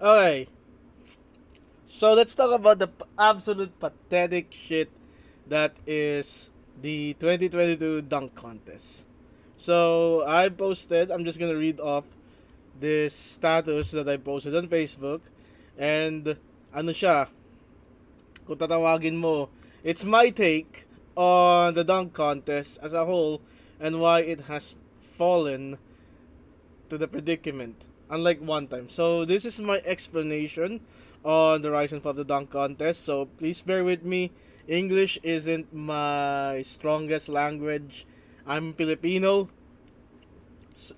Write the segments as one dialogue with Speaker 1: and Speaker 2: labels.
Speaker 1: Okay, so let's talk about the absolute pathetic shit that is the 2022 dunk contest. So I posted, I'm just gonna read off this status that I posted on Facebook. And ano siya, kung tatawagin mo, it's my take on the dunk contest as a whole and why it has fallen to the predicament, unlike one time. So this is my explanation on the rise and fall of the dunk contest. So please bear with me. English isn't my strongest language. I'm Filipino,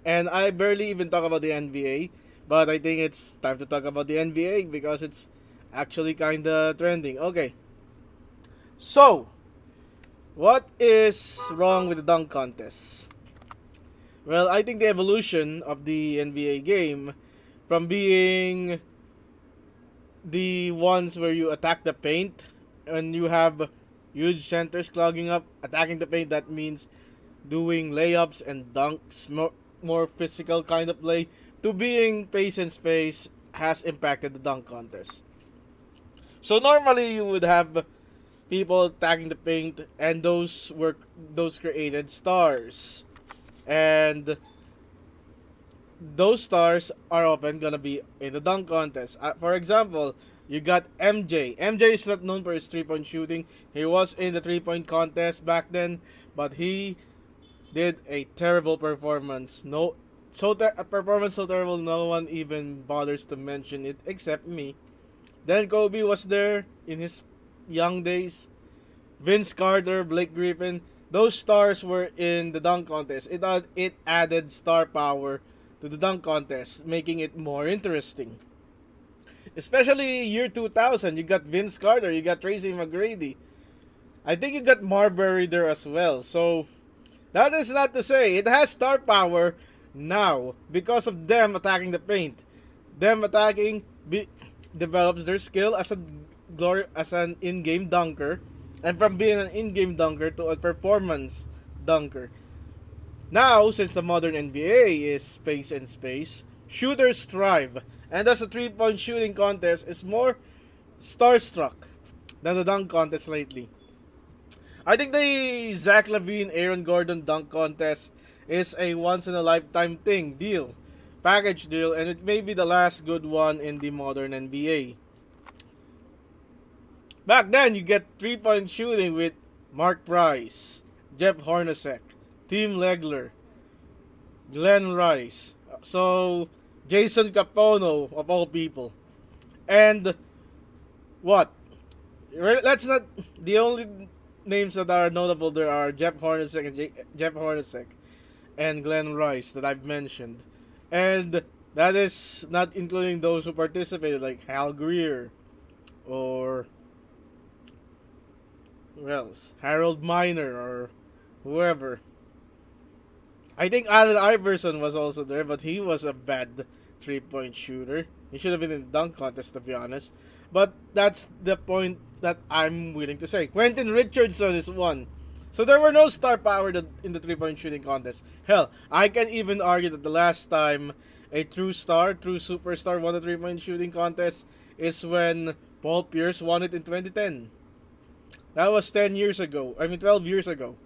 Speaker 1: and I barely even talk about the NBA. But I think it's time to talk about the NBA because it's actually kinda trending. Okay, so what is wrong with the dunk contest? Well, I think the evolution of the NBA game from being the ones where you attack the paint and you have huge centers clogging up, attacking the paint, that means doing layups and dunks, more physical kind of play, to being pace and space has impacted the dunk contest. So normally you would have people attacking the paint, and those created stars. And those stars are often gonna be in the dunk contest. For example, you got MJ. MJ is not known for his 3-point shooting. He was in the 3-point contest back then, but he did a terrible performance. A performance so terrible no one even bothers to mention it except me. Then Kobe was there in his young days. Vince Carter, Blake Griffin, those stars were in the dunk contest. It added star power to the dunk contest, making it more interesting. Especially year 2000, you got Vince Carter, you got Tracy McGrady. I think you got Marbury there as well. So that is not to say it has star power now because of them attacking the paint. Them attacking develops their skill as an in-game dunker, and from being an in-game dunker to a performance dunker. Now, since the modern NBA is space and space, shooters thrive, and thus the three-point shooting contest is more starstruck than the dunk contest lately. I think the Zach LaVine, Aaron Gordon dunk contest is a once-in-a-lifetime package deal, and it may be the last good one in the modern NBA. Back then, you get three-point shooting with Mark Price, Jeff Hornacek, Tim Legler, Glenn Rice, so Jason Capono of all people, and what? Let's not. The only names that are notable there are Jeff Hornacek and Glenn Rice that I've mentioned, and that is not including those who participated like Hal Greer or who else? Harold Miner or whoever. I think Allen Iverson was also there, but he was a bad 3-point shooter. He should have been in the dunk contest, to be honest. But that's the point that I'm willing to say. Quentin Richardson is one. So there were no star power in the 3-point shooting contest. Hell, I can even argue that the last time a true superstar won a 3-point shooting contest is when Paul Pierce won it in 2010. That was 10 years ago. 12 years ago.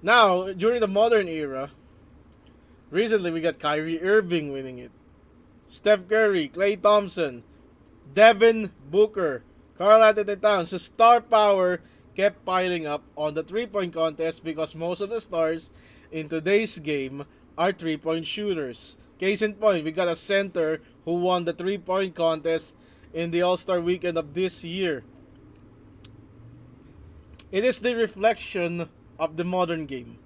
Speaker 1: Now, during the modern era, recently we got Kyrie Irving winning it. Steph Curry, Klay Thompson, Devin Booker, Karl-Anthony Towns. The star power kept piling up on the 3-point contest because most of the stars in today's game are 3-point shooters. Case in point, we got a center who won the 3-point contest in the All-Star weekend of this year. It is the reflection of the modern game.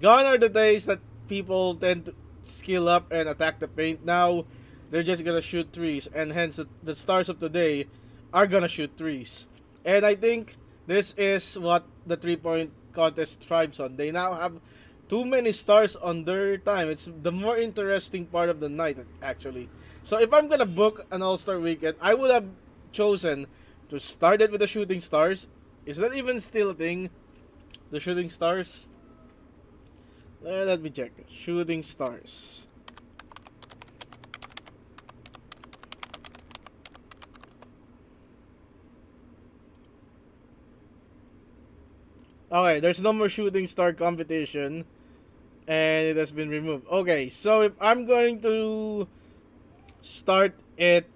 Speaker 1: Gone are the days that people tend to skill up and attack the paint. Now, they're just gonna shoot threes, and hence the stars of today are gonna shoot threes. And I think this is what the 3-point contest thrives on. They now have too many stars on their time. It's the more interesting part of the night, actually. So if I'm gonna book an All-Star weekend, I would have chosen to start it with the shooting stars. Is that even still a thing? The shooting stars? Let me check. Shooting stars. Okay, there's no more shooting star competition, and it has been removed. Okay, so if I'm going to start it,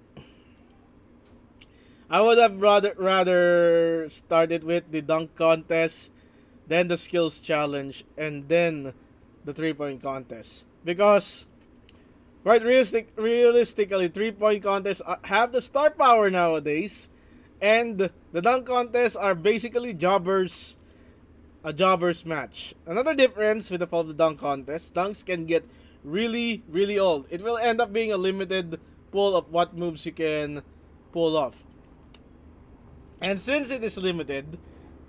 Speaker 1: I would have rather started with the dunk contest, then the skills challenge, and then the 3 point contest. Because right, realistically, 3 point contests have the star power nowadays, and the dunk contests are basically a jobber's match. Another difference with the fall of the dunk contest, dunks can get really, really old. It will end up being a limited pool of what moves you can pull off. And since it is limited,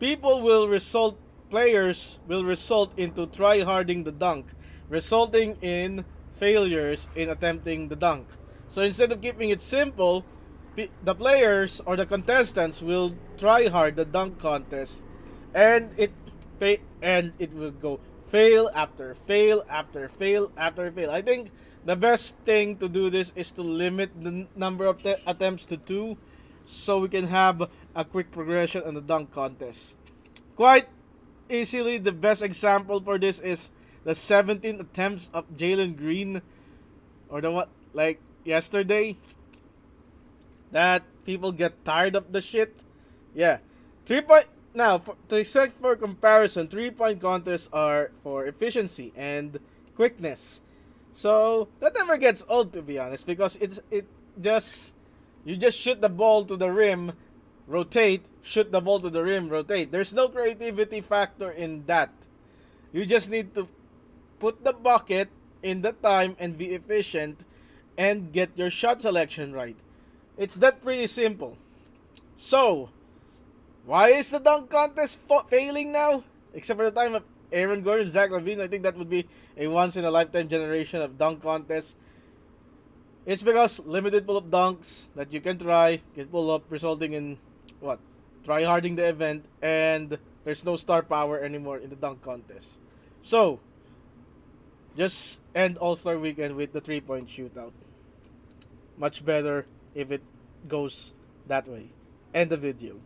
Speaker 1: players will result into try harding the dunk, resulting in failures in attempting the dunk. So instead of keeping it simple, the players or the contestants will try hard the dunk contest, and it will go fail after fail after fail after fail. I think the best thing to do this is to limit the number of attempts to 2, so we can have a quick progression on the dunk contest. Quite easily, the best example for this is the 17 attempts of Jalen Green, or the what, like yesterday, that people get tired of the shit. Yeah, 3 point. Now, to set for comparison, 3 point contests are for efficiency and quickness. So that never gets old, to be honest, because it just you just shoot the ball to the rim, rotate, shoot the ball to the rim, rotate. There's no creativity factor in that. You just need to put the bucket in the time and be efficient and get your shot selection right. It's that pretty simple. So, why is the dunk contest failing now? Except for the time of Aaron Gordon, Zach LaVine, I think that would be a once in a lifetime generation of dunk contests. It's because limited pull up dunks that you can pull up, resulting in what? Try harding the event, and there's no star power anymore in the dunk contest. So, just end All-Star Weekend with the 3 point shootout. Much better if it goes that way. End the video.